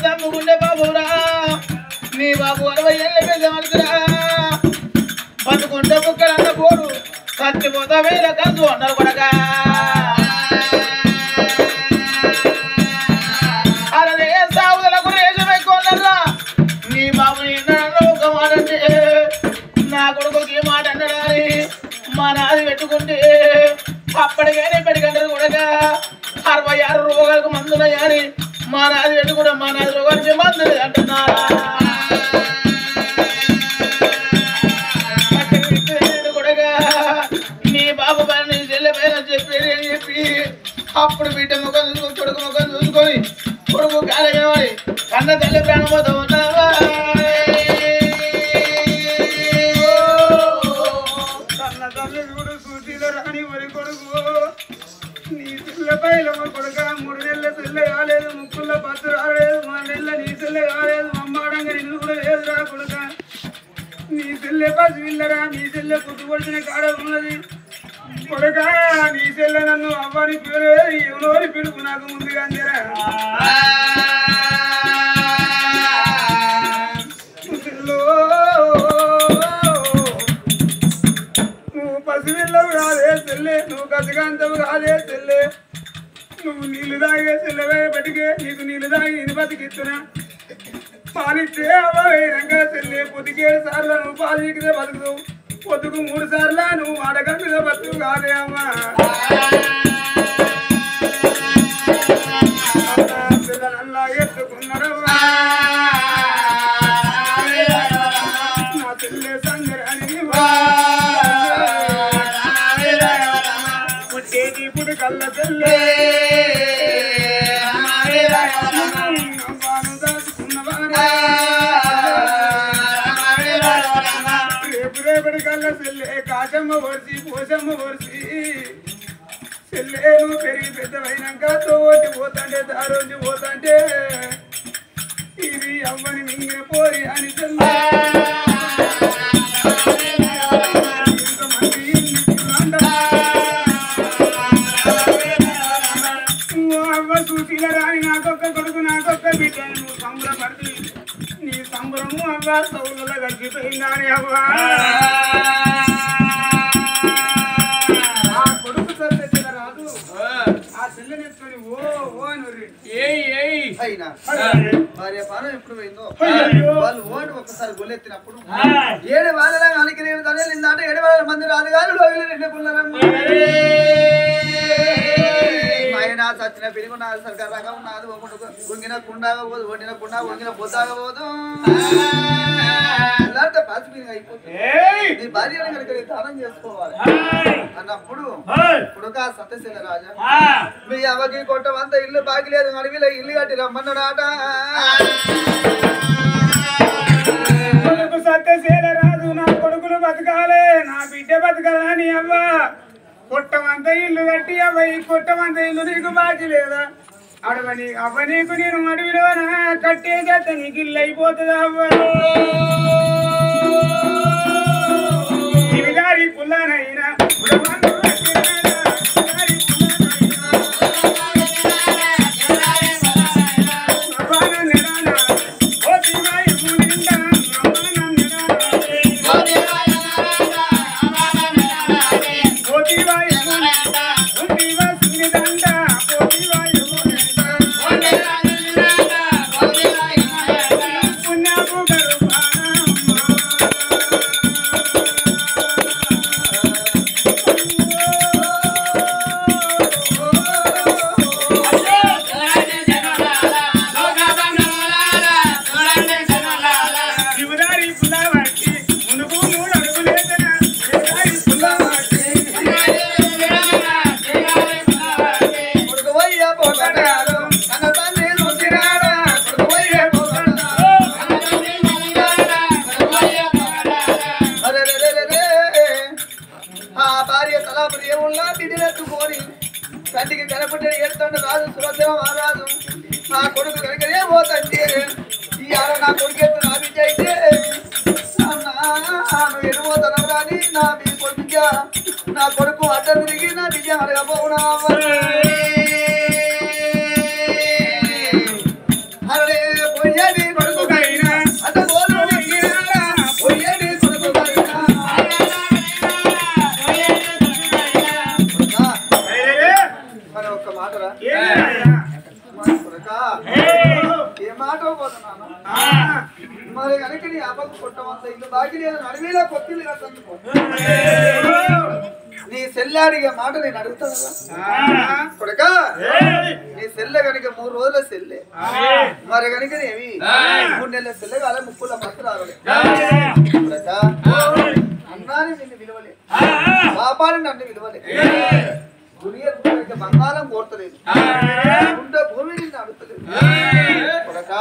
తమ్ముకుండే బాబురా నీ బాబు 60 ఏళ్ళ పెద్ద మనుషురా బతుకుంటే బుక్కలన్న పోరు చచ్చిపోతా వేల కాదు అన్నారు కొడగా అరే సాగుదలకు రేజమే కొనరా నీ బాబు ఒక మాట అంటే నా కొడుకుకి మాట అన్నడాని మా నాది పెట్టుకుంటే అప్పటికైనా పెట్టుకుంటారు కూడా 66 రోగాలకు మందున్నాయని మా నాది పెట్టుకుంటే మా నాది రోగానికి మందు అంటున్నారా కూడా నీ బాబు పని చెల్లెపైన చెప్పి అప్పుడు బిడ్డ ముఖం చూసుకొని కొడుకు ముఖం చూసుకొని కొడుకు కాలయ్యవాడి కన్న తల్లి ప్రాణపోతూ ఉన్నావా కన్న తల్లి కూడా సూచిలో రాని వరి కొడుకు నీ పిల్లపైలో కొడుక 3 నెలల పిల్ల కాలేదు ముక్కుల్లో పత్తు రాలేదు 3 నెలల నీ పిల్ల కాలేదు అమ్మాడంగా నిన్ను కూడా లేదురా కొడుక నీ పిల్లె పసి పిల్లరా నీ పిల్లె పుట్టుకొచ్చిన కాడ ఉన్నది కొడుక నీ పిల్ల నన్ను అవ్వని పేరు ఎవరోని పిలుపు నాకు ముందుగా అందిరా నువ్వు పసిపిల్లవు కాదే చెల్లె నువ్వు కసికాంతవు కాదే చెల్లె నువ్వు నీళ్లు తాగే చెల్లెవే బతికే నీకు నీళ్లు తాగి ఇని బతికిస్తున్నా పాలిచ్చే అవైరంగా చెల్లె పొద్దుకేడు సార్లు నువ్వు పాలు ఎక్కితే బతుకుతావు పొద్దుకు 3 సార్లు నువ్వు అడగంగా బతుకు కాదే అమ్మా పిల్లలల్లా ఎత్తుకున్నారమ్మా నా చెల్లె సంగరాని పుట్టేది పుడు కళ్ళ చెల్లె రేపటి కల్లా చెల్లె కాచమ్మ వరిసి పోసమ్మ వరిసి చెల్లె నువ్వు పెరిగి పెద్దవైనాక తోటి పోతాంటే దారోజు పోతాంటే ఇది అవ్వని మింగిన పోరి అని చెల్లె అవ్వ చూసిన రాని నాకొక్క కొడుకు నాకొక్క బిడ్డ నువ్వు సంబరపడి నీ సంబరము అవ్వ సౌలలో గడిచిపోయిందని అవ్వ ఆ కొడుకు సరిగ్గా రాదు ఆ చెల్లెనెత్తుకొని ఓ అని అయినా భార్య పానం ఎప్పుడు పోయిందో వాళ్ళు ఓటు ఒక్కసారి గొల్లెత్తినప్పుడు 7 వాళ్ళ అనికి నేను తల్లిందంటే 7 వాళ్ళ మంది రాదు కానీ లోగిలు నిండుకున్నారమ్మా ఆయన చచ్చిన పెరిగి నా సరిగ్గా రకం నాది వంగిన కుండాగా పోదు వండిన కుండా వంగిన పొద్దాగా పోదు ఇలాంటి పాసిపోయి అయిపోతుంది నీ భార్యను కనుక దానం చేసుకోవాలి అన్నప్పుడు కొడుక సత్యశీల రాజా మీ అవ్వకి కొట్టమంతా ఇల్లు బాగిలేదు అడవిలో ఇల్లు కట్టి రమ్మన్నాడాట కొడుకు సత్యశీల రాజు నా కొడుకులు బతకాలే నా బిడ్డ బతకాలని అవ్వ కొట్టమంత ఇల్లు కట్టి అవ్వ ఈ కొట్టమంత ఇల్లు నీకు బాకీ లేదా అడవని అవ్వ నీకు నేను అడవిలోన కట్టే చేత నీకు ఇల్లు అయిపోతుంది అవ్వ ఇవి గారి పుల్లనైనా కంటికి కనపడే ఏడుతాడు రాజు సురదేవ మహారాజు నా కొడుకు కనుకనే పోతండి ఈ ఆడ నా కొడుకు ఎత్తు నా బిడ్డ అయితే నువ్వు ఎరుమోతనం కానీ నా మీ కొడుకు నా కొడుకు అడ్డ తిరిగి నా బిడ్డ అడగబోనా అరే మరి కనుక నీ అబ్బకు కొట్టమంత ఇల్లు బాకీ లేదు అడవిలో కొత్తిల్లు కట్టందుకో నీ సెల్లాడిగే మాట నేను అడుగుతాను కొడక నీ సెల్లె కనుక 3 రోజుల సెల్లె మరి కనుక ఏమి 3 నెలల సెల్లె కాలే 30 పత్ర రావలే కొడక అన్నాని నిన్ను విలువలే పాపాన్ని నన్ను విలువలే బంగారం కోరతలేదు ఉండే భూమి నిన్ను అడుగుతలేదు కొడక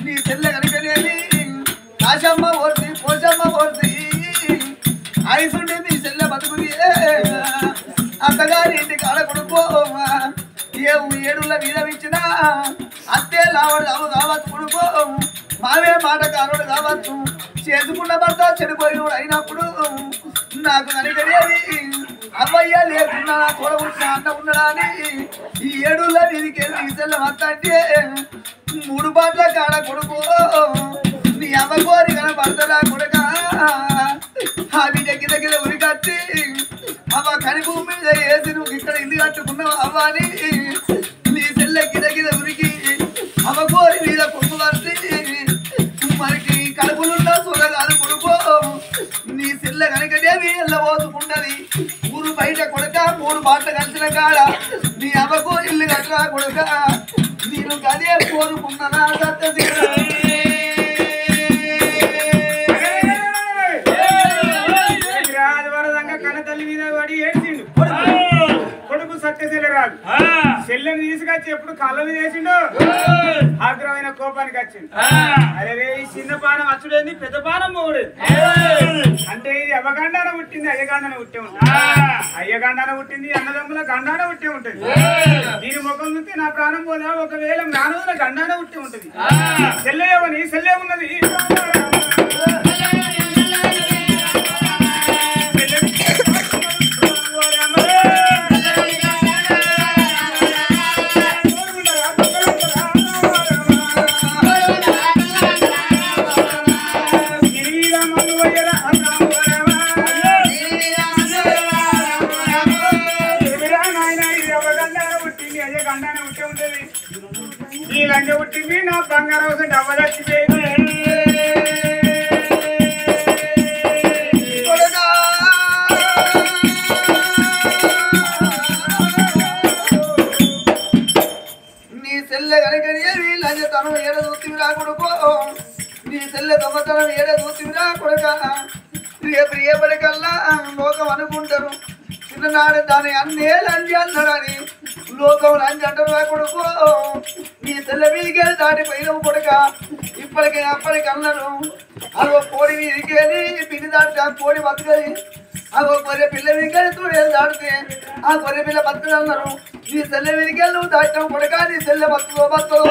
నీ చెల్లె కనుకనేది కాశమ్మ ఓర్చి పోషమ్మ ఓర్చి ఐసుంటే నీ చెల్లె బతుకుది అత్తగారి ఇంటికి ఆడకొడుకో ఏ 7 మీద ఇచ్చినా అత్తే లావడు కావచ్చు కొడుకో మావే మాటకారుడు కావచ్చు చేసుకున్న భర్త చెడిపోయినోడు అయినప్పుడు నాకు కనుకనేది అవ్వయ్య లేకున్నా తోడబుట్టిన అన్న ఉన్నాడా అని ఈ 7 మీదికి నీ చెల్లె మత్త అంటే 3 బాట్ల కాడ కొడుకో నీ అవ్వ కోరి కనపడతలా కొడుక ఆ బిడ్డ గిద ఉరికచ్చి అవ్వ కనిపూ మీద వేసి నువ్వు ఇక్కడ ఇల్లు కట్టుకున్నావు అవ్వ అని నీ చెల్లె గిద ఉరికి అవ్వ కోరి మీద కొడుకు పడితే మనకి కడుపులున్న చూడగాదు కొడుకో నీ చెల్లె కనుకనేవి వెళ్ళబోతుకుంటది ఊరు బయట కొడుక 3 బాట్ల కలిసిన కాడ నీ అవ్వకు ఇల్లు కట్టరా కొడుక నేను గదే కోరుకున్నా రాజవరదంగా కన్న తల్లి మీద పడి ఏడ్చిండు కొడుకు సత్యశీల రాదు చెల్లెని తీసుకొచ్చి ఎప్పుడు కళ్ళ మీద వేసిండు ఆగ్రహమైన కోపానికి వచ్చిండు అరే ఈ చిన్న పానం అచ్చుడేంది పెద్ద పానం పోవుడేది అంటే ఇది అవ్వగండాన పుట్టింది అయ్యగండాన పుట్టే ఉంటుంది అయ్యగండాన పుట్టింది అన్నదమ్ముల గండాన పుట్టే ఉంటుంది దీని ముఖం చూస్తే నా ప్రాణం పోదా ఒకవేళ నానవుల గండాన పుట్టే ఉంటుంది చెల్లెవని చెల్లె ఉన్నది లంజ పుట్టింది నా బంగారం డబ్బ చచ్చిపోయింది నీ చెల్లె కనుకనేవి లంజతనం ఏడ చూతివి రాకూడకో నీ చెల్లె దొంగతనం ఏడ చూతివి రాకూడక రేపు రేపటికల్లా లోకం అనుకుంటారు చిన్ననాడు దాని అన్నే లంజ అన్నారని లోకం లంజ అంటారు రాకూడకో నీ చెల్లె మీదికి దాటిపోయినవు కొడుక ఇప్పటికి అప్పటికి అన్నారు అగో కోడి మీదికేది పిల్లి దాటితే ఆ కోడి బతకది అగో గొర్రె పిల్ల మీదికెళ్ళి తోడేది దాటితే ఆ గొర్రె పిల్ల బతకదు అన్నారు నీ చెల్లె మీదికెళ్ళి నువ్వు దాటినావు కొడుక నీ చెల్లె బతుకో